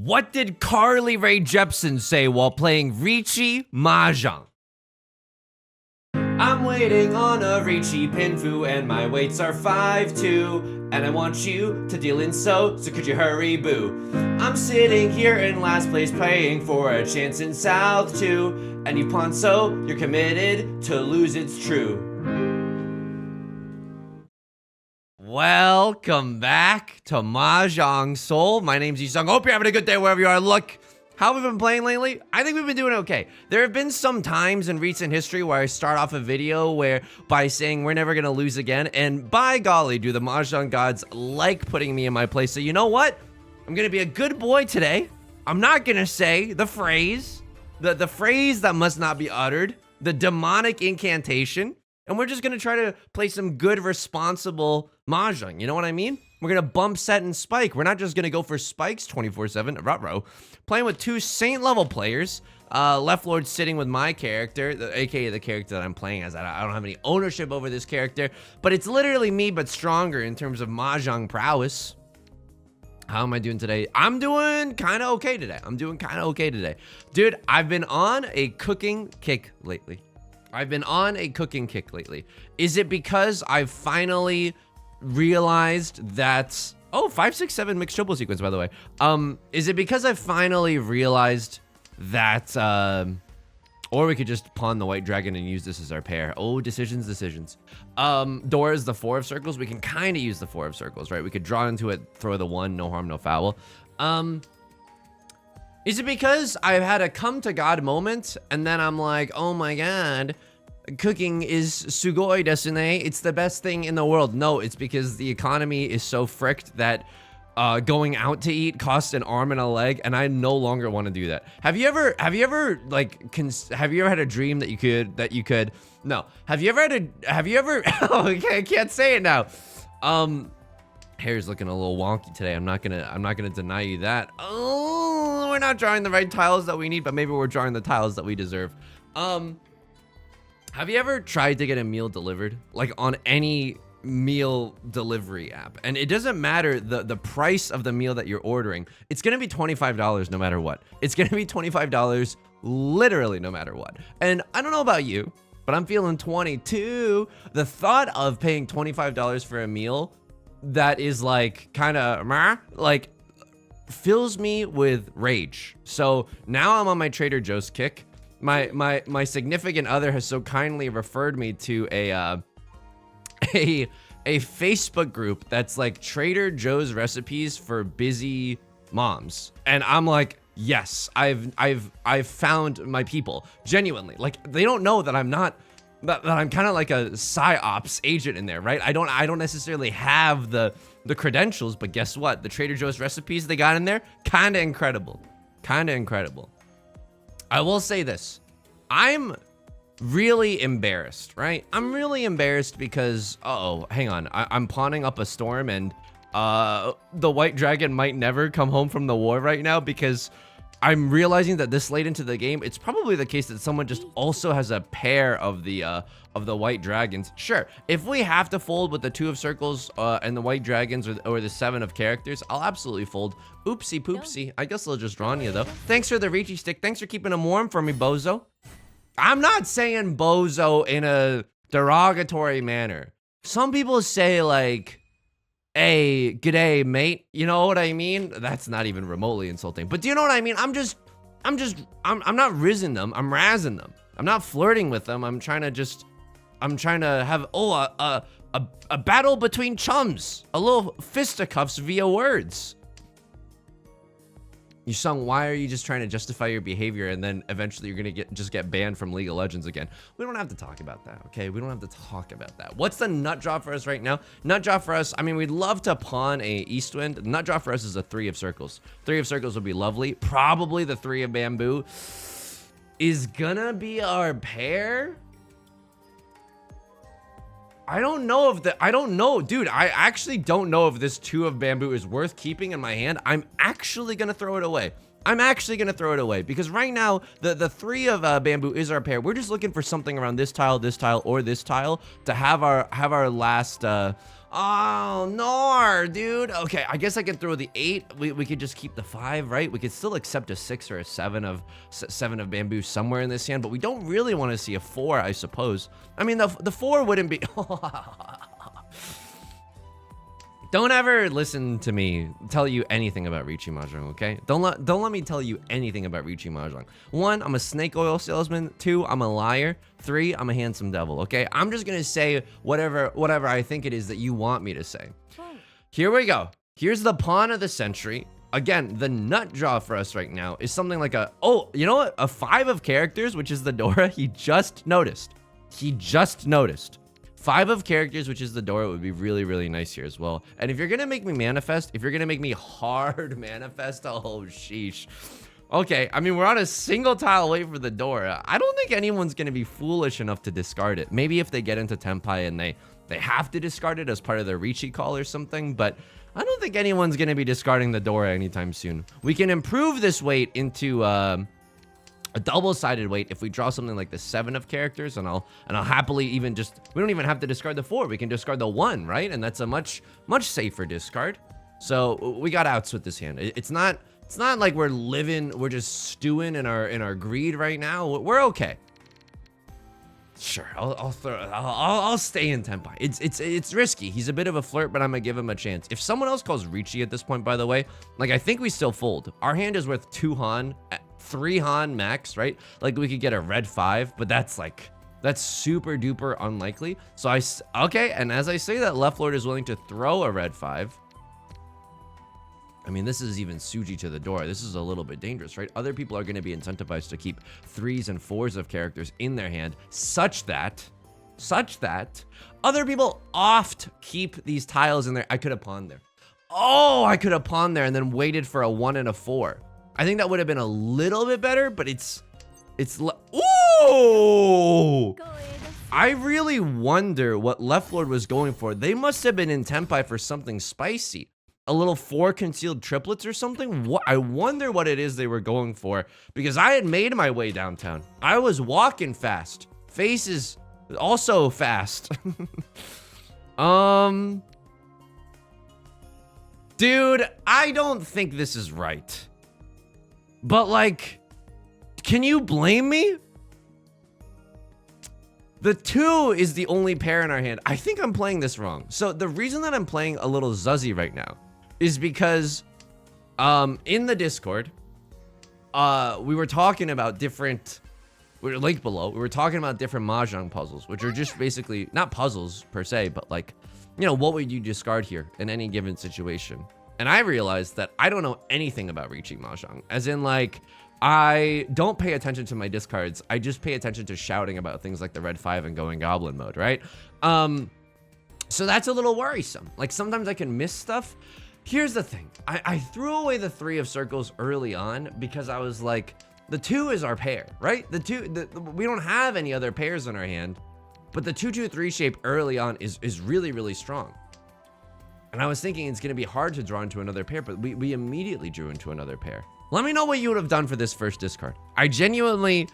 What did Carly Rae Jepsen say while playing Riichi Mahjong? I'm waiting on a Riichi Pinfu and my weights are 5'2", and I want you to deal in so could you hurry boo? I'm sitting here in last place praying for a chance in South 2, and you pawn so you're committed to lose, it's true. Welcome back to Mahjong Soul. My name's Yusong. Hope you're having a good day wherever you are. Look, how have we been playing lately? I think we've been doing okay. There have been some times in recent history where I start off a video by saying we're never gonna lose again, and by golly, do the Mahjong gods like putting me in my place. So you know what? I'm gonna be a good boy today. I'm not gonna say the phrase, the phrase that must not be uttered, the demonic incantation, and we're just gonna try to play some good, responsible Mahjong. You know what I mean? We're gonna bump, set, and spike. We're not just gonna go for spikes 24/7. Ruh-roh. Playing with two Saint level players. Left Lord sitting with my character, aka the character that I'm playing as. I don't have any ownership over this character, but it's literally me, but stronger in terms of Mahjong prowess. How am I doing today? I'm doing kind of okay today. Dude, I've been on a cooking kick lately. Is it because I've finally realized that... Oh, 5, 6, 7 mixed triple sequence, by the way. Is it because I finally realized that... or we could just pawn the white dragon and use this as our pair. Oh, decisions. Door is the 4 of circles. We can kind of use the 4 of circles, right? We could draw into it, throw the 1, no harm, no foul. Is it because I've had a come to God moment and then I'm like, oh my God, cooking is sugoi desu ne, it's the best thing in the world? No, it's because the economy is so fricked that going out to eat costs an arm and a leg, and I no longer want to do that. Have you ever had a dream that you could no, have you ever oh, okay, I can't say it now. Hair's looking a little wonky today. I'm not gonna deny you that. Oh, we're not drawing the right tiles that we need, but maybe we're drawing the tiles that we deserve. Have you ever tried to get a meal delivered, like on any meal delivery app? And it doesn't matter the price of the meal that you're ordering. It's gonna be $25 no matter what. It's gonna be $25 literally no matter what. And I don't know about you, but I'm feeling 22. The thought of paying $25 for a meal that is like kind of like fills me with rage. So now I'm on my Trader Joe's kick. My significant other has so kindly referred me to a Facebook group that's like Trader Joe's recipes for busy moms, and I'm like, yes, I've found my people. Genuinely, like, they don't know that I'm not that I'm kind of like a psyops agent in there, right? I don't necessarily have the credentials, but guess what? The Trader Joe's recipes they got in there, kind of incredible. I will say this. I'm really embarrassed, right? I'm really embarrassed because, hang on. I'm pawning up a storm, and the white dragon might never come home from the war right now, because I'm realizing that this late into the game, it's probably the case that someone just also has a pair of the white dragons. Sure, if we have to fold with the 2 of circles and the white dragons or the 7 of characters, I'll absolutely fold. Oopsie poopsie. I guess they'll just draw on you though. Thanks for the Riichi stick. Thanks for keeping them warm for me, bozo. I'm not saying bozo in a derogatory manner. Some people say like, hey, g'day, mate. You know what I mean? That's not even remotely insulting. But do you know what I mean? I'm not rizzing them. I'm razzing them. I'm not flirting with them. I'm trying to have, a battle between chums. A little fisticuffs via words. Yusong, why are you just trying to justify your behavior and then eventually you're gonna get banned from League of Legends again? We don't have to talk about that, okay? We don't have to talk about that. What's the nut draw for us right now? Nut draw for us, I mean, we'd love to pawn a Eastwind. Nut draw for us is a 3 of circles. 3 of circles would be lovely. Probably the 3 of bamboo is gonna be our pair. I don't know, dude. I actually don't know if this 2 of bamboo is worth keeping in my hand. I'm actually gonna throw it away. Because right now the 3 of bamboo is our pair. We're just looking for something around this tile, or this tile to have our last Oh, no, dude. Okay, I guess I could throw the 8. We could just keep the 5, right? We could still accept a 6 or a 7 of bamboo somewhere in this hand, but we don't really want to see a 4, I suppose. I mean, the 4 wouldn't be... Don't ever listen to me tell you anything about Riichi Mahjong, okay? Don't let me tell you anything about Riichi Mahjong. 1, I'm a snake oil salesman. 2, I'm a liar. 3, I'm a handsome devil, okay? I'm just gonna say whatever I think it is that you want me to say. Here we go. Here's the pawn of the century. Again, the nut draw for us right now is something like a, oh, you know what? A 5 of characters, which is the Dora. He just noticed. 5 of characters, which is the Dora, would be really, really nice here as well. And if you're gonna make me manifest, if you're gonna make me hard manifest, oh, sheesh. Okay, I mean, we're on a single tile away for the Dora. I don't think anyone's gonna be foolish enough to discard it. Maybe if they get into Tenpai and they have to discard it as part of their Riichi call or something, but I don't think anyone's gonna be discarding the Dora anytime soon. We can improve this weight into a double-sided weight if we draw something like the 7 of characters, and I'll happily even just, we don't even have to discard the 4. We can discard the 1, right? And that's a much safer discard. So we got outs with this hand. It's not like we're just stewing in our greed right now. We're okay. Sure, I'll stay in Tenpai. It's risky. He's a bit of a flirt, but I'm gonna give him a chance. If someone else calls Riichi at this point, by the way, like, I think we still fold. Our hand is worth 2 Han, 3 Han max, right? Like, we could get a red 5, but that's super duper unlikely. So okay, and as I say that, left lord is willing to throw a red 5. I mean, this is even Suji to the door. This is a little bit dangerous, right? Other people are going to be incentivized to keep 3s and 4s of characters in their hand, such that other people oft keep these tiles in there. I could have pawned there. Oh, I could have pawned there and then waited for a 1 and a 4. I think that would have been a little bit better, but ooh! I really wonder what left lord was going for. They must have been in Tenpai for something spicy. A little 4 concealed triplets or something? I wonder what it is they were going for, because I had made my way downtown. I was walking fast. Faces also fast. Dude, I don't think this is right. But, like, can you blame me? The 2 is the only pair in our hand. I think I'm playing this wrong. So the reason that I'm playing a little zuzzy right now is because in the Discord, we were talking about different, link below, we were talking about different Mahjong puzzles, which are just basically, not puzzles per se, but like, you know, what would you discard here in any given situation? And I realized that I don't know anything about Riichi Mahjong, as in, like, I don't pay attention to my discards. I just pay attention to shouting about things like the red 5 and going goblin mode, right? So that's a little worrisome. Like, sometimes I can miss stuff. Here's the thing. I threw away the 3 of circles early on because I was like, the 2 is our pair, right? We don't have any other pairs in our hand, but the 2-2-3 shape early on is really, really strong. And I was thinking it's going to be hard to draw into another pair, but we immediately drew into another pair. Let me know what you would have done for this first discard. I genuinely,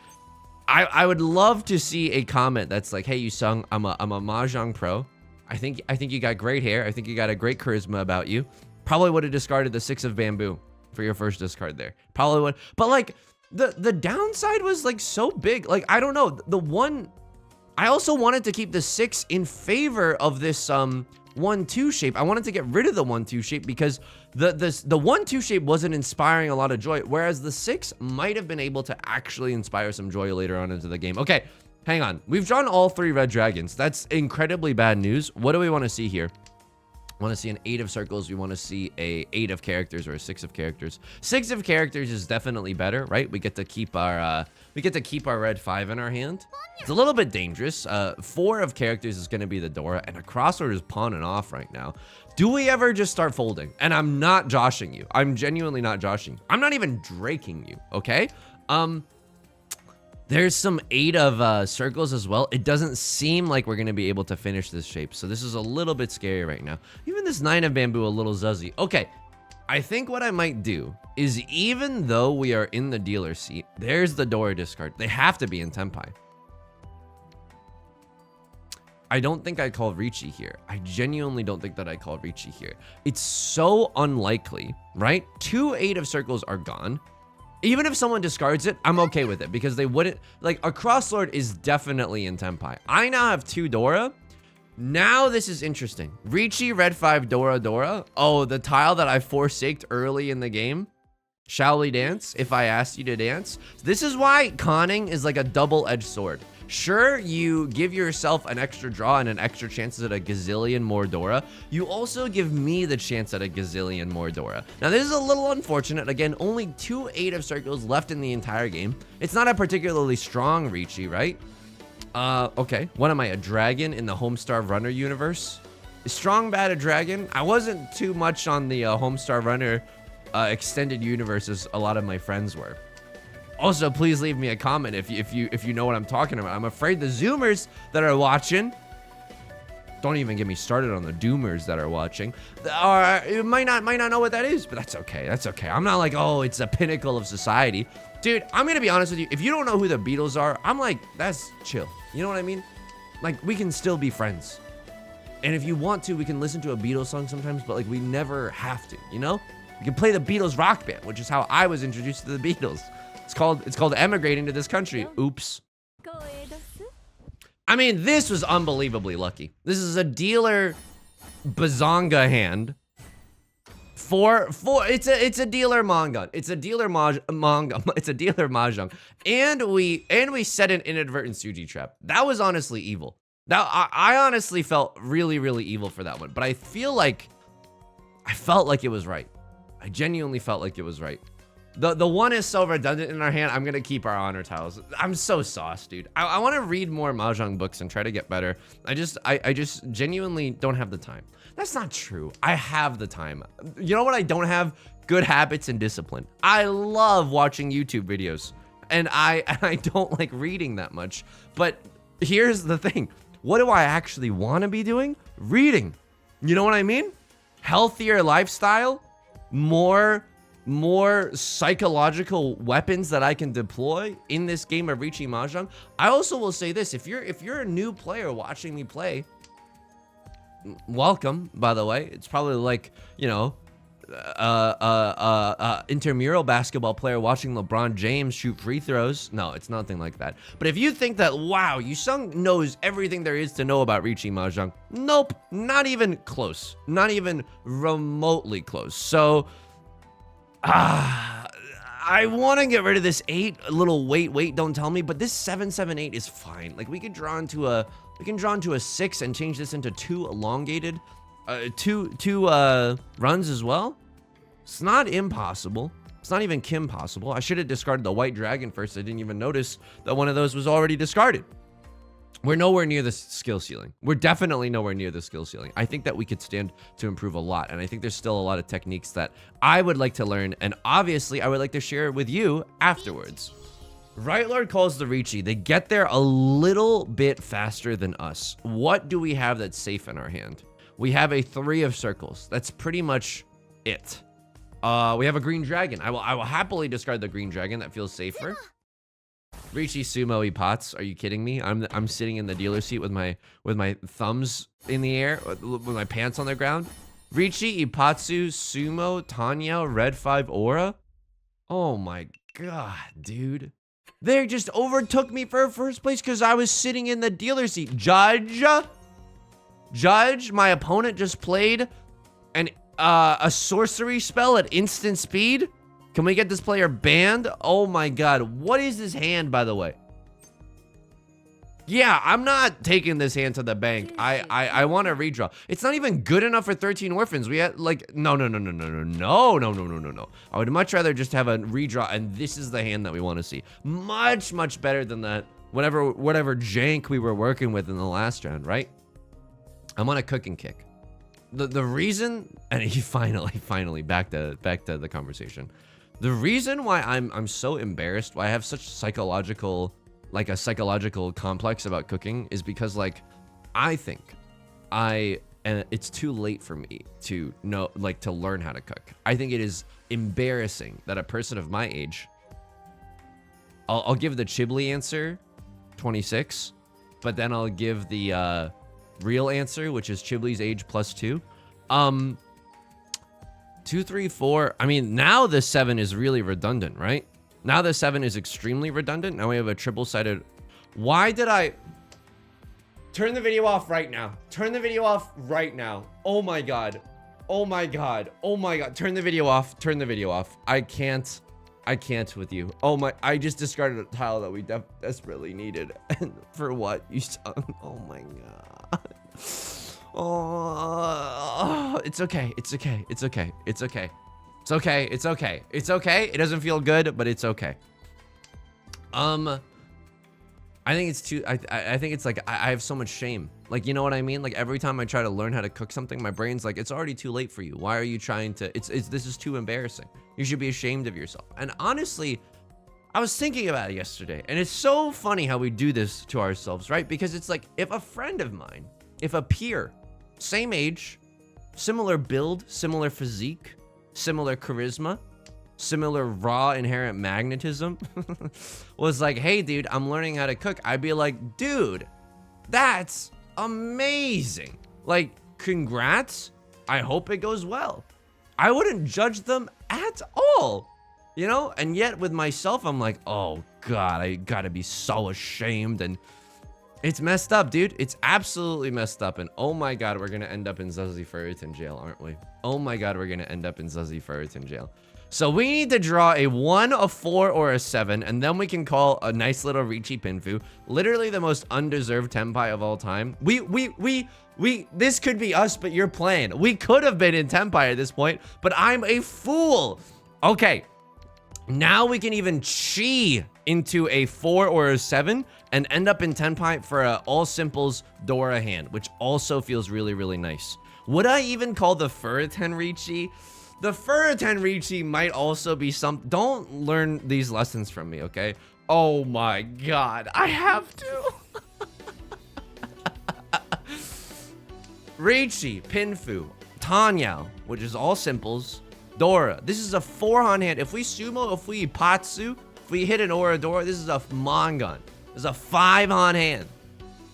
I would love to see a comment that's like, hey, Yusong, I'm a Mahjong pro. I think you got great hair. I think you got a great charisma about you. Probably would have discarded the 6 of bamboo for your first discard there. Probably would. But, like, the downside was, like, so big. Like, I don't know. The 1, I also wanted to keep the 6 in favor of this 1-2 shape. I wanted to get rid of the 1-2 shape because the 1-2 shape wasn't inspiring a lot of joy, whereas the 6 might have been able to actually inspire some joy later on into the game. Okay, hang on. We've drawn all 3 red dragons. That's incredibly bad news. What do we want to see here? I want to see an 8 of circles. We want to see a 8 of characters or a 6 of characters. 6 of characters is definitely better, right? We get to keep our red 5 in our hand. It's a little bit dangerous. 4 of characters is going to be the Dora, and a crossword is pawning off right now. Do we ever just start folding? And I'm not joshing you. I'm genuinely not joshing you. I'm not even draking you, okay? There's some 8 of circles as well. It doesn't seem like we're going to be able to finish this shape, so this is a little bit scary right now. Even this 9 of bamboo, a little zuzzy. Okay, I think what I might do is, even though we are in the dealer seat, there's the Dora discard. They have to be in Tenpai. I don't think I call Riichi here. I genuinely don't think that I call Riichi here. It's so unlikely, right? 2 8 of circles are gone. Even if someone discards it, I'm okay with it because they wouldn't, like, a crosslord is definitely in Tenpai. I now have 2 Dora. Now this is interesting. Riichi, red 5, Dora, Dora. Oh, the tile that I forsaked early in the game. Shall we dance if I asked you to dance? This is why conning is like a double-edged sword. Sure, you give yourself an extra draw and an extra chance at a gazillion more Dora. You also give me the chance at a gazillion more Dora. Now, this is a little unfortunate. Again, only 2 8 of circles left in the entire game. It's not a particularly strong Riichi, right? Okay. What am I, a dragon in the Homestar Runner universe? Is strong bad a dragon? I wasn't too much on the Homestar Runner extended universe as a lot of my friends were. Also, please leave me a comment if you know what I'm talking about. I'm afraid the Zoomers that are watching, don't even get me started on the Doomers that are watching, might not know what that is, but that's okay. That's okay. I'm not like, oh, it's a pinnacle of society. Dude, I'm gonna be honest with you. If you don't know who the Beatles are, I'm like, that's chill. You know what I mean? Like, we can still be friends. And if you want to, we can listen to a Beatles song sometimes, but like, we never have to, you know? We can play the Beatles rock band, which is how I was introduced to the Beatles. It's called emigrating to this country. Oops. I mean, this was unbelievably lucky. This is a dealer bazonga hand. It's a dealer manga. It's a dealer manga. It's a dealer mahjong. And we set an inadvertent Suji trap. That was honestly evil. Now I honestly felt really, really evil for that one. But I felt like it was right. I genuinely felt like it was right. The one is so redundant in our hand. I'm gonna keep our honor tiles. I'm so sauced, dude. I want to read more mahjong books and try to get better. I just genuinely don't have the time. That's not true. I have the time. You know what I don't have? Good habits and discipline. I love watching YouTube videos, and I don't like reading that much. But here's the thing. What do I actually want to be doing? Reading. You know what I mean? Healthier lifestyle, more psychological weapons that I can deploy in this game of Riichi Mahjong. I also will say this, if you're a new player watching me play, welcome, by the way. It's probably like, you know, intramural basketball player watching LeBron James shoot free throws. No, it's nothing like that. But if you think that, wow, Yusong knows everything there is to know about Riichi Mahjong, nope, not even close. Not even remotely close. So I want to get rid of this 8, a little wait, don't tell me, but this 778 is fine. Like, we can draw into a 6 and change this into 2 elongated, two runs as well. It's not impossible. It's not even Kim possible. I should have discarded the white dragon first. I didn't even notice that one of those was already discarded. We're nowhere near the skill ceiling. We're definitely nowhere near the skill ceiling. I think that we could stand to improve a lot. And I think there's still a lot of techniques that I would like to learn. And obviously, I would like to share with you afterwards. Right Lord calls the Riichi. They get there a little bit faster than us. What do we have that's safe in our hand? We have a 3 of circles. That's pretty much it. We have a green dragon. I will happily discard the green dragon. That feels safer. Riichi Sumo Ipots, are you kidding me? I'm sitting in the dealer seat with my thumbs in the air, with my pants on the ground. Riichi Ipotsu Sumo Tanya Red 5 Aura. Oh my god, dude. They just overtook me for first place because I was sitting in the dealer seat. Judge, my opponent just played a sorcery spell at instant speed. Can we get this player banned? Oh my god. What is this hand, by the way? Yeah, I'm not taking this hand to the bank. I want to redraw. It's not even good enough for 13 orphans. We had like, no. I would much rather just have a redraw, and this is the hand that we want to see. Much better than that. Whatever jank we were working with in the last round, right? I'm on a cooking kick. The reason, and he finally back to the conversation. The reason why I'm so embarrassed, why I have such psychological complex about cooking is because, like, I think it's too late for me to know, like, to learn how to cook. I think it is embarrassing that a person of my age, I'll give the Chibli answer, 26, but then I'll give the real answer, which is Chibli's age +2. 2, 3, 4. I mean, now the 7 is really redundant, right? Now the 7 is extremely redundant. Now we have a triple-sided. Why did I turn the video off right now? Turn the video off right now. Oh my god. Oh my god. Oh my god. Turn the video off. Turn the video off. I can't with you. Oh my, I just discarded a tile that we desperately needed. And for what? Yusong. Oh my god. Oh, it's okay. It's okay. It's okay. It's okay. It's okay. It's okay. It's okay. It doesn't feel good, but it's okay. I think it's too, I think it's like, I have so much shame. Like, you know what I mean? Like every time I try to learn how to cook something, my brain's like, it's already too late for you. Why are you trying to, this is too embarrassing. You should be ashamed of yourself. And honestly, I was thinking about it yesterday, and it's so funny how we do this to ourselves, right? Because it's like, if a friend of mine, if a peer, same age, similar build, similar physique, similar charisma, similar raw inherent magnetism was like, hey dude, I'm learning how to cook, I'd be like, dude, that's amazing. Like, congrats. I hope it goes well. I wouldn't judge them at all, you know? And yet with myself, I'm like, oh god, I gotta be so ashamed. And it's messed up, dude. It's absolutely messed up. And oh my god, we're gonna end up in Zuzzy Ferriton jail, aren't we? Oh my god, we're gonna end up in Zuzzy Ferriton jail. So we need to draw a 1, a 4, or a 7, and then we can call a nice little Riichi Pinfu. Literally the most undeserved Tenpai of all time. This could be us, but you're playing. We could have been in Tenpai at this point, but I'm a fool. Okay, now we can even chi into a 4 or a 7 and end up in Tenpai for a all simples Dora hand, which also feels really, really nice. Would I even call the Furiten Riichi? The Furiten Riichi might also be some. Don't learn these lessons from me, okay? Oh my god, I have to. Riichi, Pinfu, Tanyao, which is all simples, Dora. This is a 4-on hand. If we sumo, if we patsu, if we hit an Oradora, this is a Mangon. This is a 5-on hand.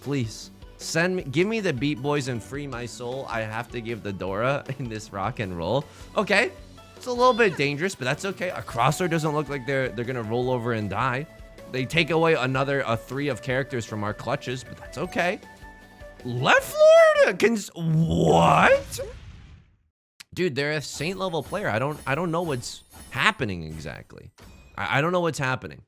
Please. Give me the Beat Boys and free my soul. I have to give the Dora in this rock and roll. Okay, it's a little bit dangerous, but that's okay. A crosser doesn't look like they're gonna roll over and die. They take away a 3 of characters from our clutches, but that's okay. Left Lord? What? Dude, they're a Saint level player. I don't know what's happening exactly. I don't know what's happening.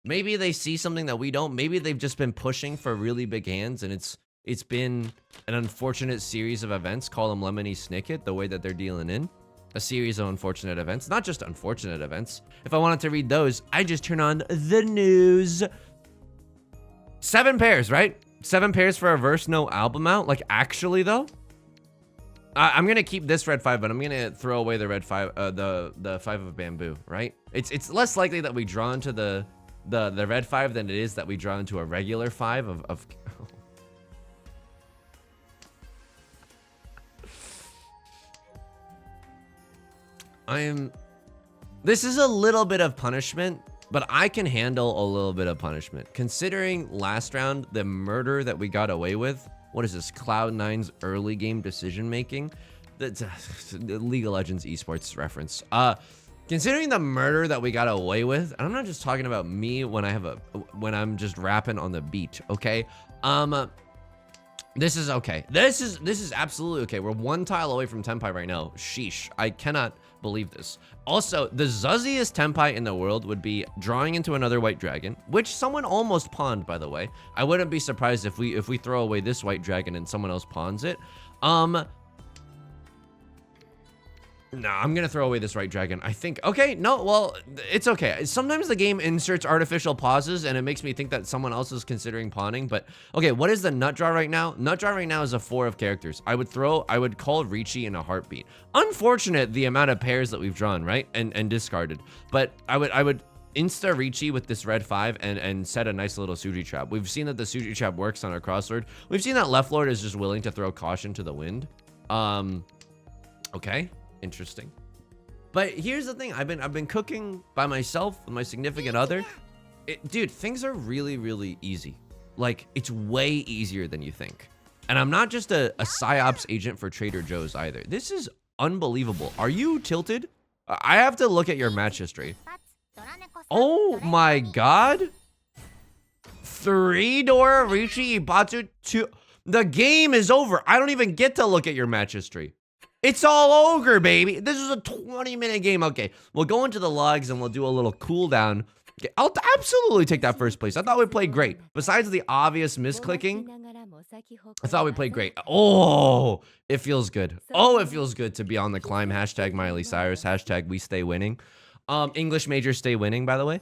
Maybe they see something that we don't. Maybe they've just been pushing for really big hands, and it's been an unfortunate series of events. Call them Lemony Snicket, the way that they're dealing in. A series of unfortunate events. Not just unfortunate events. If I wanted to read those, I just turn on the news. 7 pairs, right? 7 pairs for a verse, no album out. Like, actually, though? I'm going to keep this red 5, but I'm going to throw away the red 5, the 5 of bamboo, right? It's less likely that we draw into the red 5 than it is that we draw into a regular 5 of this is a little bit of punishment, but I can handle a little bit of punishment. Considering last round, the murder that we got away with, what is this, Cloud9's early game decision making? That's the League of Legends esports reference. Considering the murder that we got away with, and I'm not just talking about me when I'm just rapping on the beat, okay? This is okay. This is absolutely okay. We're 1 tile away from Tenpai right now. Sheesh, I cannot believe this. Also, the zuzziest Tenpai in the world would be drawing into another white dragon, which someone almost pawned, by the way. I wouldn't be surprised if we throw away this white dragon and someone else pawns it. No, I'm gonna throw away this right dragon. I think, okay, no, well, it's okay. Sometimes the game inserts artificial pauses and it makes me think that someone else is considering pawning, but okay, what is the nut draw right now? Nut draw right now is a 4 of characters. I would call Riichi in a heartbeat. Unfortunate the amount of pairs that we've drawn, right? And discarded. But I would insta Riichi with this red 5 and set a nice little Suji trap. We've seen that the Suji trap works on our crossword. We've seen that left lord is just willing to throw caution to the wind. Okay. Interesting. But here's the thing, I've been cooking by myself with my significant other. Dude, things are really, really easy. Like, it's way easier than you think. And I'm not just a PsyOps agent for Trader Joe's either. This is unbelievable. Are you tilted? I have to look at your match history. Oh my god. 3 Dora, Riichi, Ibatsu, 2. The game is over. I don't even get to look at your match history. It's all over, baby. This is a 20-minute game. Okay, we'll go into the logs and we'll do a little cooldown. Okay, I'll absolutely take that first place. I thought we played great. Besides the obvious misclicking, I thought we played great. Oh, it feels good. Oh, it feels good to be on the climb. Hashtag Miley Cyrus. Hashtag we stay winning. English majors stay winning, by the way.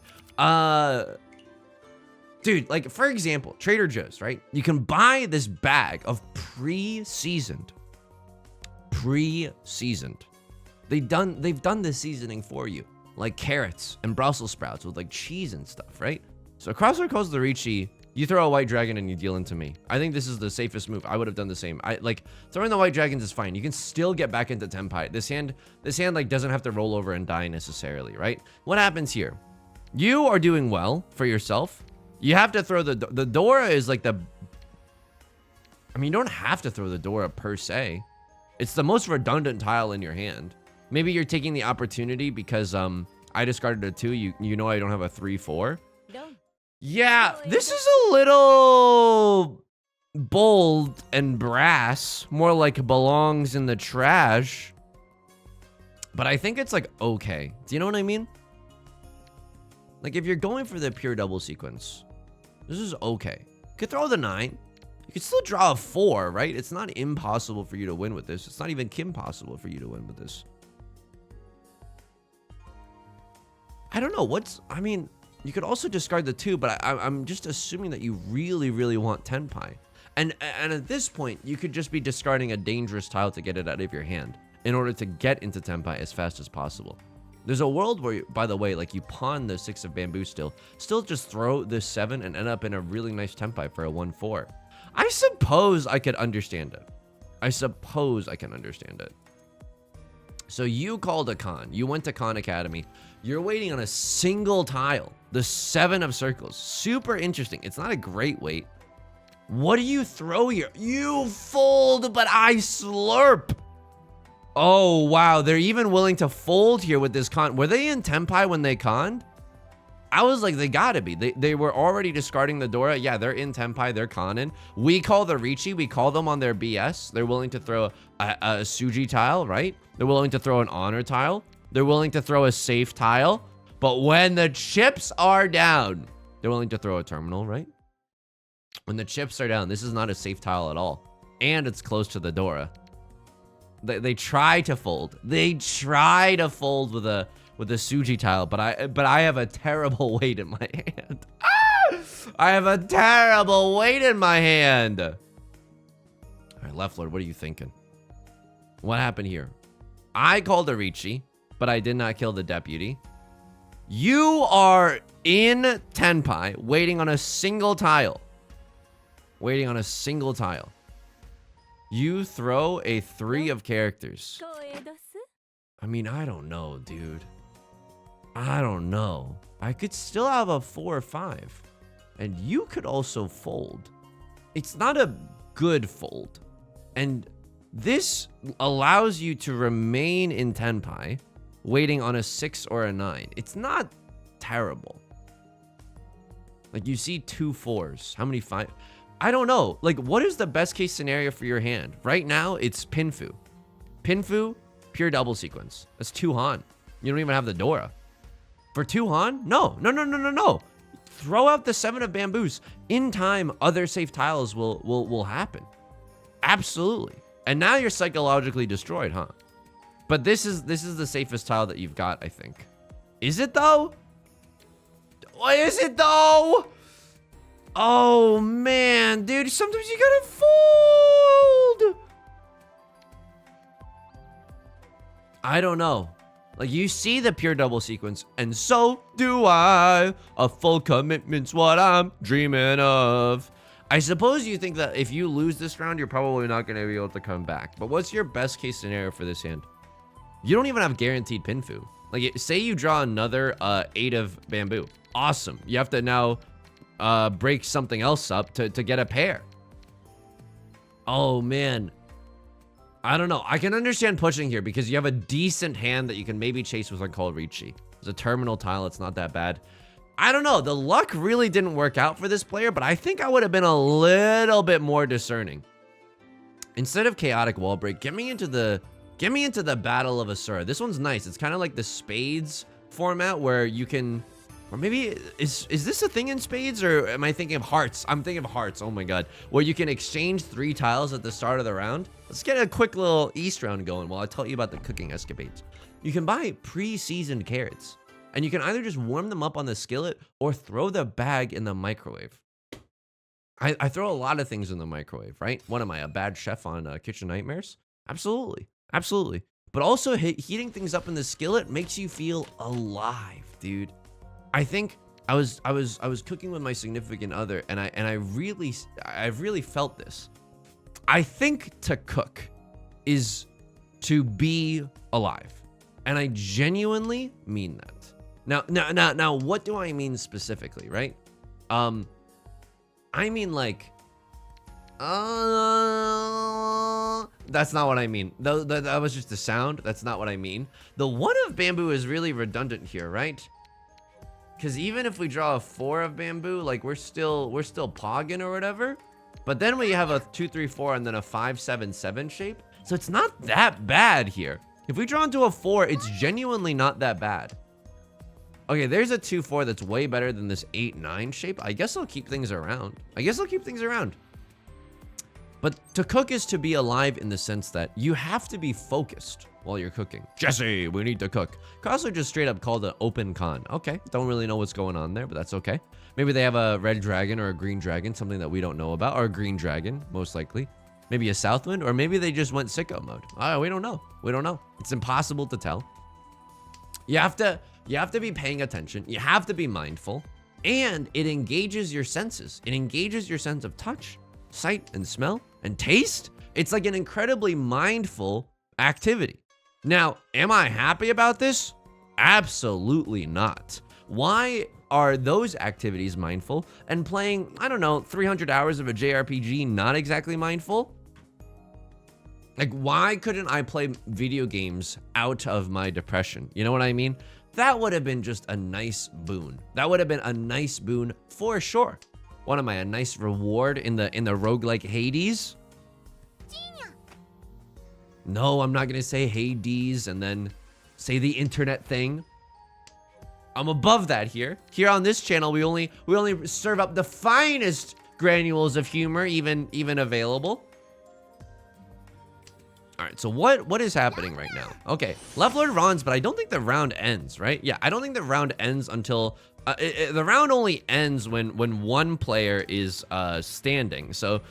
Dude, like, for example, Trader Joe's, right? You can buy this bag of pre-seasoned. They've done the seasoning for you, like carrots and Brussels sprouts with like cheese and stuff, right? So across our coast, the Riichi, you throw a white dragon and you deal into me. I think this is the safest move. I would have done the same. Throwing the white dragons is fine. You can still get back into Tenpai. This hand like doesn't have to roll over and die necessarily, right? What happens here? You are doing well for yourself. You have to throw the Dora is like the. I mean, you don't have to throw the Dora per se. It's the most redundant tile in your hand. Maybe you're taking the opportunity because I discarded a 2. You know I don't have a 3/4. Yeah, this is a little bold and brass. More like belongs in the trash. But I think it's like okay. Do you know what I mean? Like if you're going for the pure double sequence, this is okay. You could throw the 9. You could still draw a 4, right? It's not impossible for you to win with this. It's not even impossible for you to win with this. I don't know. I mean, you could also discard the 2, but I'm just assuming that you really, really want Tenpai. And at this point, you could just be discarding a dangerous tile to get it out of your hand in order to get into Tenpai as fast as possible. There's a world where, by the way, like you pawn the 6 of bamboo still just throw this 7 and end up in a really nice Tenpai for a 1/4. I suppose I could understand it. So you called a con. You went to Con Academy. You're waiting on a single tile. The 7 of circles. Super interesting. It's not a great wait. What do you throw here? You fold, but I slurp. Oh, wow. They're even willing to fold here with this con. Were they in Tenpai when they conned? I was like, they gotta be. They were already discarding the Dora. Yeah, they're in Tenpai. They're conning. We call the Riichi. We call them on their BS. They're willing to throw a Suji tile, right? They're willing to throw an honor tile. They're willing to throw a safe tile. But when the chips are down, they're willing to throw a terminal, right? When the chips are down, this is not a safe tile at all. And it's close to the Dora. They try to fold. They try to fold with a Suji tile, but I have a terrible weight in my hand. I have a terrible weight in my hand. All right, Left Lord, what are you thinking? What happened here? I called a Riichi, but I did not kill the deputy. You are in Tenpai, waiting on a single tile. You throw a 3 of characters. I mean, I don't know, dude. I don't know. I could still have a 4 or 5. And you could also fold. It's not a good fold. And this allows you to remain in Tenpai, waiting on a 6 or a 9. It's not terrible. Like, you see 2 4s. How many 5? I don't know. Like, what is the best case scenario for your hand? Right now, it's Pinfu. Pinfu, pure double sequence. That's 2 Han. You don't even have the Dora. For 2 Han? No. Throw out the 7 of bamboos. In time, other safe tiles will happen. Absolutely. And now you're psychologically destroyed, huh? But this is the safest tile that you've got, I think. Is it though? Is it though? Oh man, dude, sometimes you gotta fold. I don't know. Like, you see the pure double sequence, and so do I. A full commitment's what I'm dreaming of. I suppose you think that if you lose this round, you're probably not going to be able to come back. But what's your best case scenario for this hand? You don't even have guaranteed Pinfu. Like, say you draw another 8 of bamboo. Awesome. You have to now break something else up to get a pair. Oh, man. I don't know. I can understand pushing here because you have a decent hand that you can maybe chase with a called Riichi. It's a terminal tile. It's not that bad. I don't know. The luck really didn't work out for this player, but I think I would have been a little bit more discerning. Instead of chaotic wall break, get me into the battle of Asura. This one's nice. It's kind of like the spades format where you can, or maybe is this a thing in spades, or am I thinking of hearts? I'm thinking of hearts. Oh my god, where you can exchange 3 tiles at the start of the round. Let's get a quick little East round going while I tell you about the cooking escapades. You can buy pre-seasoned carrots, and you can either just warm them up on the skillet or throw the bag in the microwave. I throw a lot of things in the microwave, right? What am I, a bad chef on Kitchen Nightmares? Absolutely, absolutely. But also heating things up in the skillet makes you feel alive, dude. I think I was cooking with my significant other, and I really felt this. I think to cook is to be alive, and I genuinely mean that. Now, what do I mean specifically, right? I mean like, that's not what I mean. That was just a sound. That's not what I mean. The 1 of bamboo is really redundant here, right? Because even if we draw a 4 of bamboo, like we're still pogging or whatever. But then we have a 2, 3, 4, and then a 5, 7, 7 shape. So it's not that bad here. If we draw into a 4, it's genuinely not that bad. Okay, there's a 2, 4 that's way better than this 8, 9 shape. I guess I'll keep things around. But to cook is to be alive in the sense that you have to be focused while you're cooking. Jesse, we need to cook. Cosler just straight up called an open con. Okay, don't really know what's going on there, but that's okay. Maybe they have a red dragon or a green dragon, something that we don't know about, or a green dragon, most likely. Maybe a Southwind, or maybe they just went sicko mode. We don't know. We don't know. It's impossible to tell. You have to be paying attention. You have to be mindful, and it engages your senses. It engages your sense of touch, sight, and smell, and taste. It's like an incredibly mindful activity. Now, am I happy about this? Absolutely not. Why are those activities mindful and playing, I don't know, 300 hours of a JRPG not exactly mindful? Like, why couldn't I play video games out of my depression? You know what I mean? That would have been just a nice boon. That would have been a nice boon for sure. What am I, a nice reward in the roguelike Hades? No, I'm not gonna say Hades and then say the internet thing. I'm above that here. Here on this channel, we only serve up the finest granules of humor even available. All right, so what is happening right now? Okay, Left Lord Ron's, but I don't think the round ends, right? Yeah, I don't think the round ends until the round only ends when one player is standing. So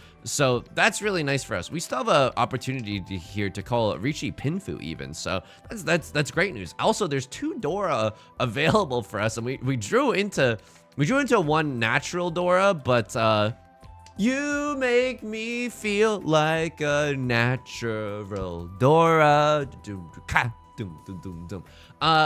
that's really nice for us. We still have an opportunity here to call Riichi Pinfu even. So that's great news. Also, there's 2 Dora available for us, and we drew into one natural Dora, but you make me feel like a natural Dora.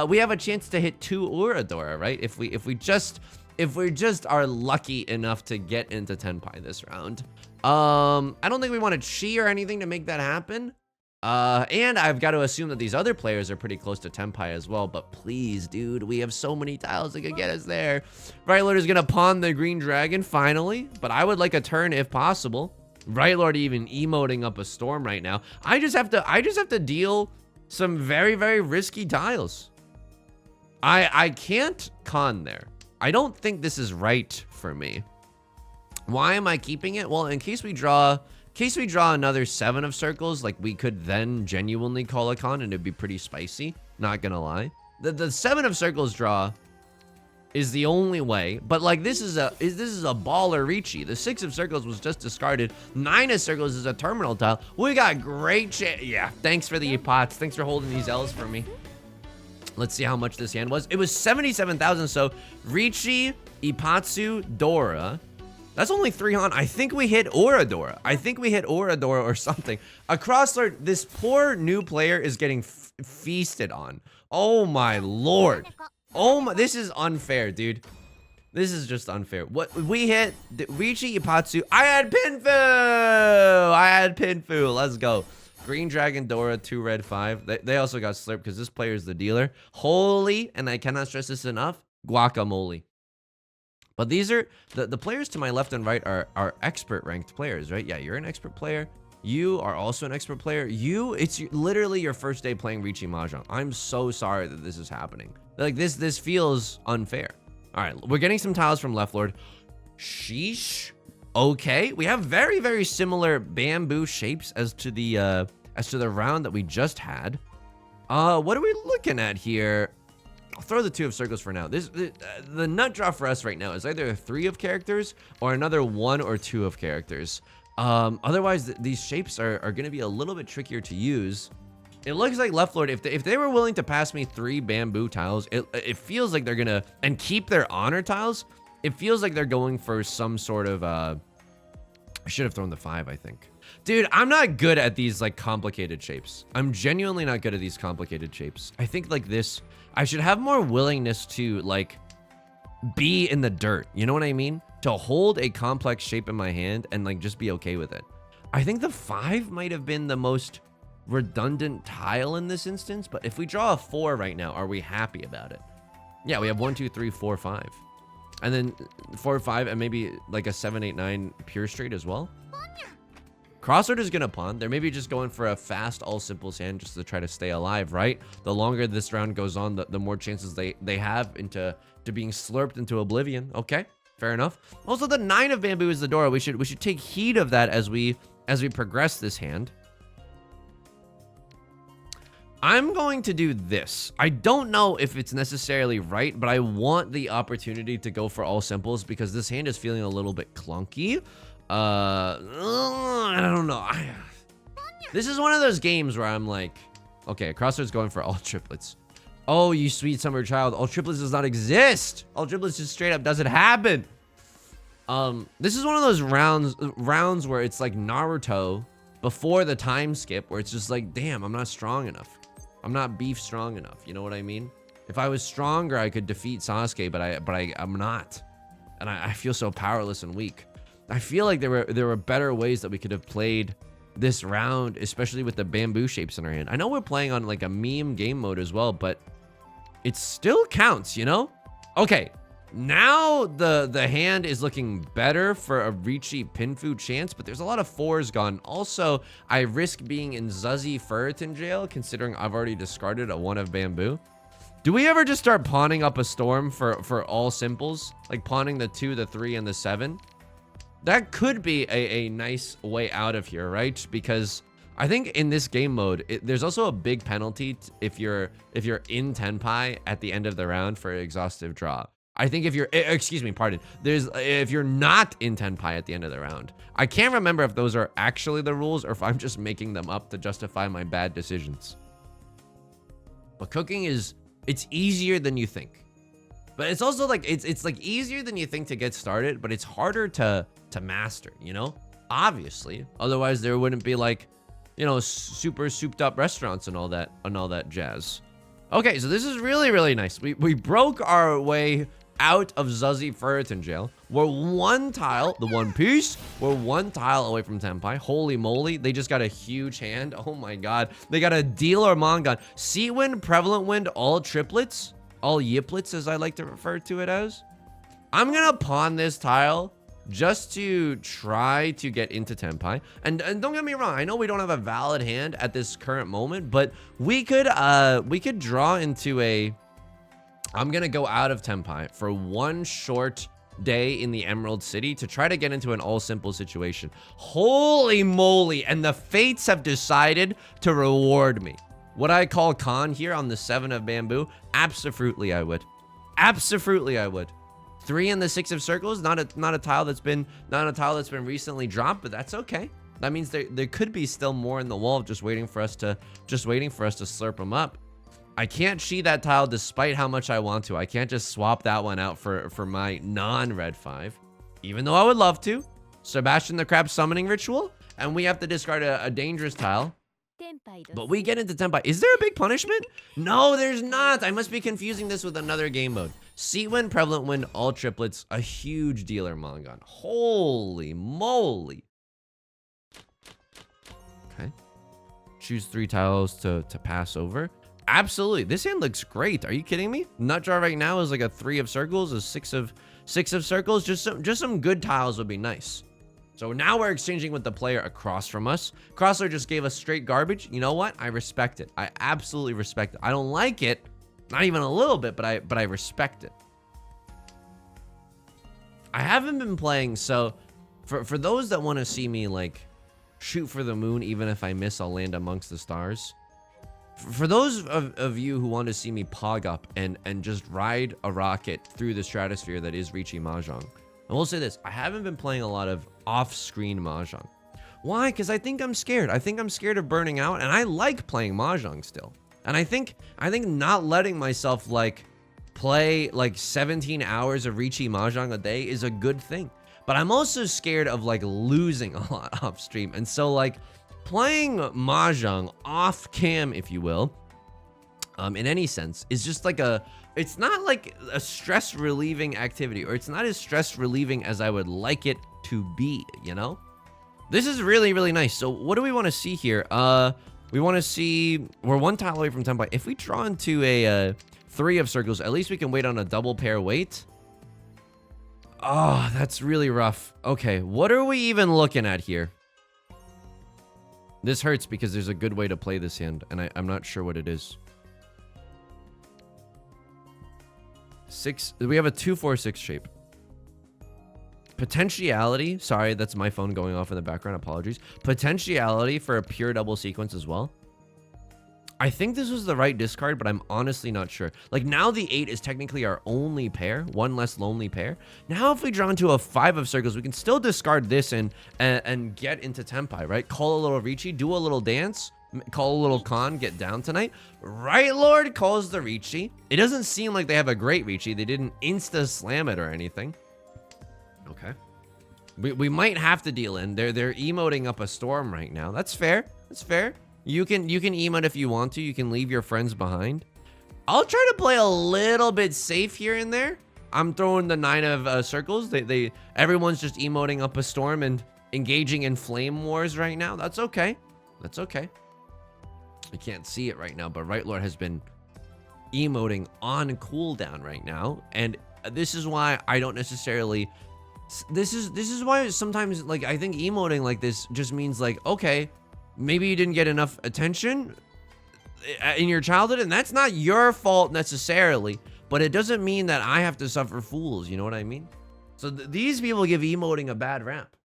We have a chance to hit 2 Uradora, right? If we just are lucky enough to get into Tenpai this round. I don't think we want to chi or anything to make that happen. And I've got to assume that these other players are pretty close to Tenpai as well, but please, dude, we have so many tiles that could get us there. Right Lord is gonna pawn the green dragon finally, but I would like a turn if possible. Right Lord even emoting up a storm right now. I just have to deal some very, very risky tiles. I can't con there. I don't think this is right for me. Why am I keeping it? Well, in case we draw another 7 of circles, like we could then genuinely call a con and it'd be pretty spicy. Not gonna lie. The 7 of circles draw is the only way, but like this is a baller Riichi. The 6 of circles was just discarded. 9 of circles is a terminal tile. We got great yeah, thanks for the pots. Thanks for holding these L's for me. Let's see how much this hand was. It was 77,000, so Riichi, Ipatsu, Dora. That's only 300. I think we hit Oradora. Or something. Across Lord, this poor new player is getting feasted on. Oh my lord. Oh my, this is unfair, dude. This is just unfair. What we hit the Riichi Ipatsu. I had Pinfu. Let's go. Green Dragon Dora, 2 red 5. They also got slurped because this player is the dealer. Holy, and I cannot stress this enough, guacamole. But these are the players to my left and right are expert ranked players, right? Yeah, you're an expert player. You are also an expert player. It's literally your first day playing Riichi Mahjong. I'm so sorry that this is happening. Like this feels unfair. All right, we're getting some tiles from Left Lord. Sheesh. Okay, we have very, very similar bamboo shapes as to the round that we just had. What are we looking at here? I'll throw the 2 of circles for now. The nut draw for us right now is either 3 of characters or another 1 or 2 of characters. Otherwise, these shapes are going to be a little bit trickier to use. It looks like Left Lord, if they were willing to pass me 3 bamboo tiles, it feels like they're going to, and keep their honor tiles, it feels like they're going for some sort of, I should have thrown the 5, I think. Dude, I'm not good at these, like, complicated shapes. I'm genuinely not good at these complicated shapes. I think, like, this, I should have more willingness to, like, be in the dirt. You know what I mean? To hold a complex shape in my hand and, like, just be okay with it. I think the 5 might have been the most redundant tile in this instance, but if we draw a 4 right now, are we happy about it? Yeah, we have 1, 2, 3, 4, 5. And then 4, 5, and maybe like a 7, 8, 9 pure straight as well. Crossroad is gonna pawn. They're maybe just going for a fast all simples hand just to try to stay alive, right? The longer this round goes on, the more chances they have into being slurped into oblivion. Okay, fair enough. Also, the 9 of bamboo is the door. We should take heed of that as we progress this hand. I'm going to do this. I don't know if it's necessarily right, but I want the opportunity to go for all simples because this hand is feeling a little bit clunky. I don't know. This is one of those games where I'm like, okay, Crossroads going for all triplets. Oh, you sweet summer child. All triplets does not exist. All triplets just straight up doesn't happen. This is one of those rounds where it's like Naruto before the time skip, where it's just like, damn, I'm not strong enough. I'm not beef strong enough. You know what I mean? If I was stronger, I could defeat Sasuke, but I'm not. And I feel so powerless and weak. I feel like there were better ways that we could have played this round, especially with the bamboo shapes in our hand. I know we're playing on like a meme game mode as well, but it still counts, you know? Okay, now the hand is looking better for a Riichi Pinfu chance, but there's a lot of 4s gone. Also, I risk being in Zuzzy Ferritin jail, considering I've already discarded a 1 of bamboo. Do we ever just start pawning up a storm for all simples? Like pawning the 2, the 3, and the 7? That could be a nice way out of here, right? Because I think in this game mode, there's also a big penalty if you're in Tenpai at the end of the round for an exhaustive draw. I think if you're, excuse me, pardon. If you're not in Tenpai at the end of the round. I can't remember if those are actually the rules or if I'm just making them up to justify my bad decisions. But cooking it's easier than you think. But it's also like, it's like easier than you think to get started, but it's harder to master, you know? Obviously. Otherwise there wouldn't be like, you know, super souped up restaurants and all that jazz. Okay, so this is really, really nice. We broke our way out of Zuzzy Ferritin jail. We're 1 tile, the One Piece. We're 1 tile away from Tenpai. Holy moly, they just got a huge hand. Oh my god. They got a deal or Mongon. Sea Wind, Prevalent Wind, all triplets. All yiplets, as I like to refer to it as. I'm gonna pawn this tile just to try to get into Tenpai. And don't get me wrong, I know we don't have a valid hand at this current moment, but we could draw into a, I'm gonna go out of Tenpai for 1 short day in the Emerald City to try to get into an all simple situation. Holy moly, and the fates have decided to reward me. What I call con here on the 7 of bamboo, absolutely I would. Absolutely I would. 3 and the 6 of circles, not a tile that's been recently dropped, but that's okay. That means there could be still more in the wall just waiting for us to slurp them up. I can't cheat that tile despite how much I want to. I can't just swap that one out for my non-red 5, even though I would love to. Sebastian the Crab summoning ritual, and we have to discard a dangerous tile. But we get into Tenpai. Is there a big punishment? No, there's not. I must be confusing this with another game mode. C win, prevalent win, all triplets, a huge dealer Mongon. Holy moly. Okay. Choose 3 tiles to pass over. Absolutely. This hand looks great. Are you kidding me? Nut draw right now is like a 3 of circles, a 6 of circles. Just some good tiles would be nice. So now we're exchanging with the player across from us. Crossler just gave us straight garbage. You know what? I respect it. I absolutely respect it. I don't like it, not even a little bit, but I respect it. I haven't been playing, so for those that want to see me like shoot for the moon, even if I miss, I'll land amongst the stars. For those of you who want to see me pog up and just ride a rocket through the stratosphere that is Riichi Mahjong, I will say this, I haven't been playing a lot of off-screen Mahjong. Why? Because I think I'm scared. I think I'm scared of burning out, and I like playing Mahjong still. And I think not letting myself like play like 17 hours of Riichi Mahjong a day is a good thing. But I'm also scared of like losing a lot off stream. And so like playing Mahjong off cam, if you will, in any sense, is just like it's not like a stress relieving activity, or it's not as stress relieving as I would like it to be, you know? This is really, really nice. So what do we want to see here? We want to see, we're 1 tile away from Tenpai. If we draw into a 3 of circles, at least we can wait on a double pair wait. Oh, that's really rough. Okay, what are we even looking at here? This hurts because there's a good way to play this hand, and I'm not sure what it is. 6, we have a 2-4-6 shape. Potentiality, sorry, that's my phone going off in the background, apologies. Potentiality for a pure double sequence as well. I think this was the right discard, but I'm honestly not sure. Like now the 8 is technically our only pair, 1 less lonely pair. Now if we draw into a 5 of circles, we can still discard this and get into Tenpai, right? Call a little Riichi, do a little dance, call a little con, get down tonight. Right Lord calls the Riichi. It doesn't seem like they have a great Riichi. They didn't insta slam it or anything. Okay. We might have to deal in. They're emoting up a storm right now. That's fair. That's fair. You can emote if you want to. You can leave your friends behind. I'll try to play a little bit safe here and there. I'm throwing the 9 of circles. Everyone's just emoting up a storm and engaging in flame wars right now. That's okay. That's okay. I can't see it right now, but Right Lord has been emoting on cooldown right now, and this is why I don't necessarily. This is why sometimes like I think emoting like this just means like, okay, maybe you didn't get enough attention in your childhood, and that's not your fault necessarily, but it doesn't mean that I have to suffer fools, you know what I mean? So these people give emoting a bad rap.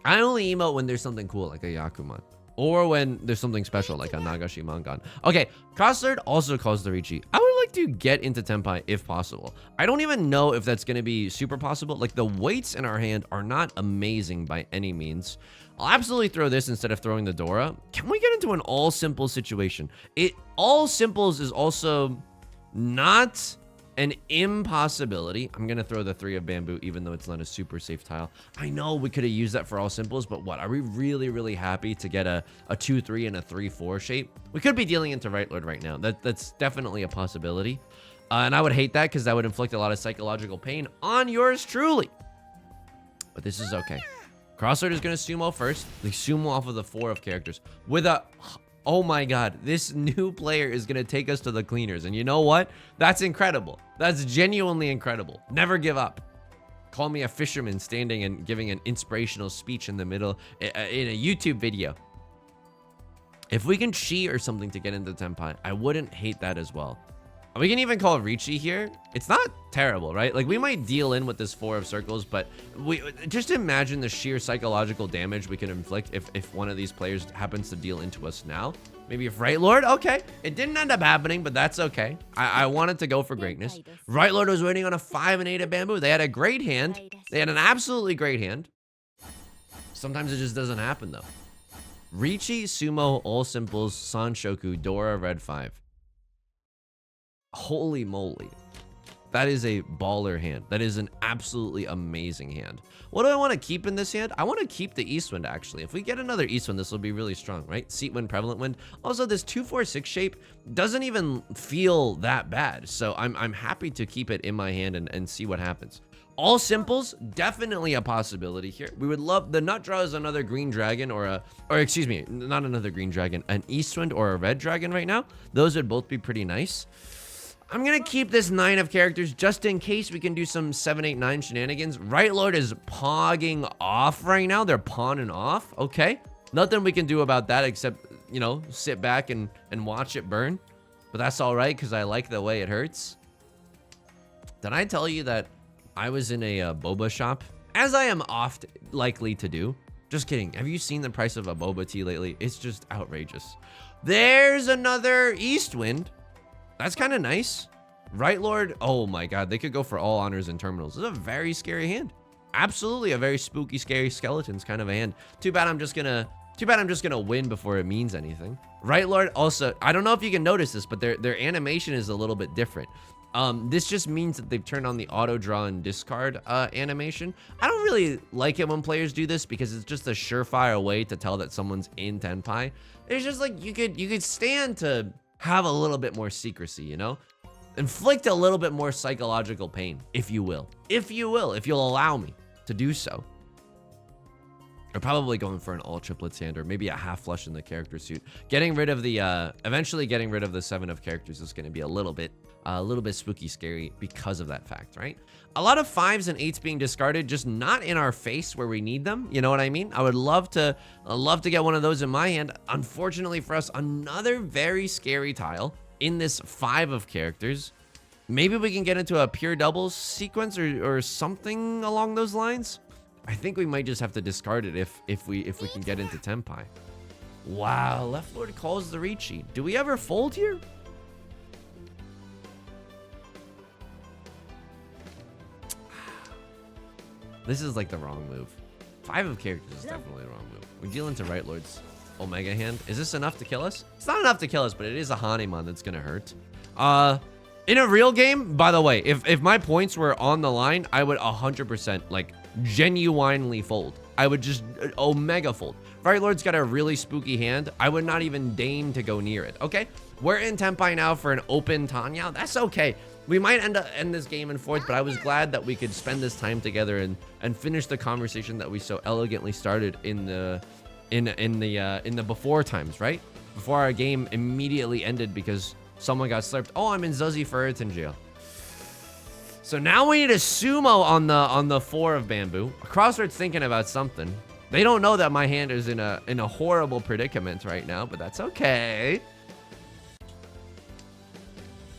I only emote when there's something cool like a Yakuman, or when there's something special like a Nagashi Mangan. Okay, Crossthird also calls the Riichi. I would like to get into Tenpai if possible. I don't even know if that's going to be super possible. Like the weights in our hand are not amazing by any means. I'll absolutely throw this instead of throwing the Dora. Can we get into an all simple situation? All simples is also not an impossibility. I'm going to throw the 3 of bamboo, even though it's not a super safe tile. I know we could have used that for all simples, but what? Are we really, really happy to get a 2-3 and a 3-4 shape? We could be dealing into Right Lord right now. That's definitely a possibility. And I would hate that because that would inflict a lot of psychological pain on yours truly. But this is okay. Crossword is going to sumo first. They sumo off of the 4 of characters with a... Oh my god, this new player is going to take us to the cleaners. And you know what? That's incredible. That's genuinely incredible. Never give up. Call me a fisherman standing and giving an inspirational speech in the middle in a YouTube video. If we can cheat or something to get into Tenpai, I wouldn't hate that as well. We can even call Riichi here. It's not terrible, right? Like we might deal in with this 4 of circles, but we just imagine the sheer psychological damage we can inflict if one of these players happens to deal into us now. Maybe if Right Lord, okay. It didn't end up happening, but that's okay. I wanted to go for greatness. Right Lord was waiting on a 5 and 8 of bamboo. They had a great hand. They had an absolutely great hand. Sometimes it just doesn't happen though. Riichi, sumo, all simples, Sanshoku, Dora, red 5. Holy moly. That is a baller hand. That is an absolutely amazing hand. What do I want to keep in this hand? I want to keep the East Wind, actually. If we get another East Wind, this will be really strong, right? Seat Wind, Prevalent Wind. Also, this 2-4-6 shape doesn't even feel that bad. So I'm happy to keep it in my hand and see what happens. All simples, definitely a possibility here. We would love, the nut draw is another green dragon or excuse me, not another green dragon, an East Wind or a red dragon right now. Those would both be pretty nice. I'm gonna keep this 9 of characters just in case we can do some 7, 8, 9 shenanigans. Right Lord is pogging off right now. They're pawning off. Okay. Nothing we can do about that except, you know, sit back and watch it burn. But that's all right because I like the way it hurts. Did I tell you that I was in a boba shop? As I am oft likely to do. Just kidding. Have you seen the price of a boba tea lately? It's just outrageous. There's another East Wind. That's kind of nice. Right Lord. Oh my god. They could go for all honors and terminals. This is a very scary hand. Absolutely a very spooky, scary skeletons kind of a hand. Too bad I'm just gonna win before it means anything. Right Lord also, I don't know if you can notice this, but their animation is a little bit different. This just means that they've turned on the auto draw and discard animation. I don't really like it when players do this because it's just a surefire way to tell that someone's in Tenpai. It's just like you could stand to have a little bit more secrecy, you know? Inflict a little bit more psychological pain, if you will. If you'll allow me to do so. Or probably going for an all triplets hand or maybe a half flush in the character suit. Getting rid of the, eventually getting rid of the 7 of characters is going to be a little bit spooky scary because of that fact, right? A lot of 5s and 8s being discarded, just not in our face where we need them. You know what I mean? I would love to get one of those in my hand. Unfortunately for us, another very scary tile in this 5 of characters. Maybe we can get into a pure doubles sequence or something along those lines. I think we might just have to discard it if we can get into Tenpai. Wow, Left Lord calls the Riichi. Do we ever fold here? This is like the wrong move. 5 of characters is definitely the wrong move. We deal into Right Lord's Omega hand. Is this enough to kill us? It's not enough to kill us, but it is a Hanemon that's gonna hurt. In a real game, by the way, if my points were on the line, I would 100% like genuinely fold. I would just Omega fold. Right Lord's got a really spooky hand. I would not even deign to go near it. Okay, we're in Tenpai now for an open Tanya. That's okay. We might end this game in 4th, but I was glad that we could spend this time together and finish the conversation that we so elegantly started in the before times, right? Before our game immediately ended because someone got slurped. Oh, I'm in Zuzzy Ferretin jail. So now we need a sumo on the 4 of bamboo. Crossroads thinking about something. They don't know that my hand is in a horrible predicament right now, but that's okay.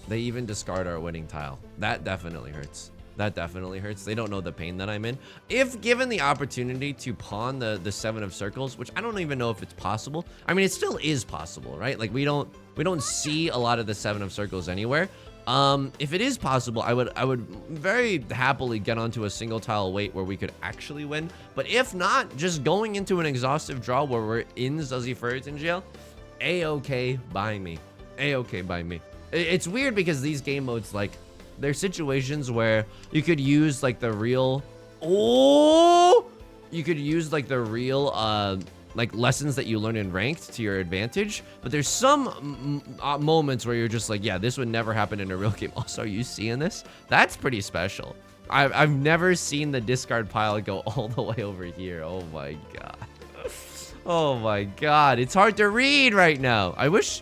They even discard our winning tile. That definitely hurts. That definitely hurts. They don't know the pain that I'm in. If given the opportunity to pawn the 7 of circles, which I don't even know if it's possible. I mean, it still is possible, right? Like we don't see a lot of the 7 of circles anywhere. If it is possible, I would very happily get onto a single tile wait where we could actually win. But if not, just going into an exhaustive draw where we're in Zuzzy Ferretin jail, A-okay by me. A-okay by me. It's weird because these game modes, like, there's situations where you could use like the real, like lessons that you learn in ranked to your advantage, but there's some moments where you're just like, yeah, this would never happen in a real game. Also, are you seeing this? That's pretty special. I've never seen the discard pile go all the way over here. Oh my god. Oh my god. It's hard to read right now. I wish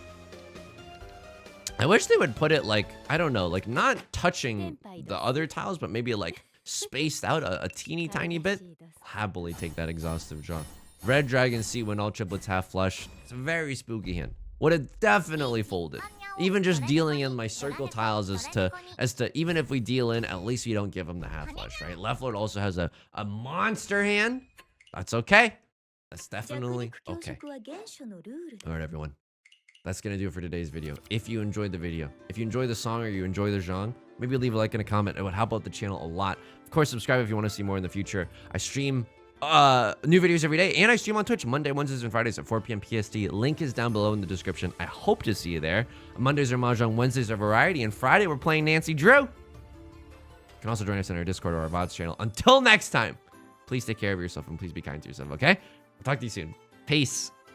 they would put it like, I don't know, like not touching the other tiles, but maybe like spaced out a teeny tiny bit. Happily take that exhaustive draw. Red Dragon Seat when all triplets half flush. It's a very spooky hand. Would have definitely folded. Even just dealing in my circle tiles as to even if we deal in, at least we don't give him the half flush, right? Left Lord also has a monster hand. That's okay. That's definitely okay. All right, everyone. That's gonna do it for today's video. If you enjoyed the video, if you enjoy the song or you enjoy the genre, maybe leave a like and a comment. It would help out the channel a lot. Of course, subscribe if you want to see more in the future. I stream new videos every day, and I stream on Twitch Monday, Wednesdays, and Fridays at 4 p.m. PST. Link is down below in the description. I hope to see you there. Mondays are Mahjong, Wednesdays are Variety, and Friday we're playing Nancy Drew. can also join us in our Discord or our VODs channel. Until next time, please take care of yourself and please be kind to yourself, okay? I'll talk to you soon. Peace.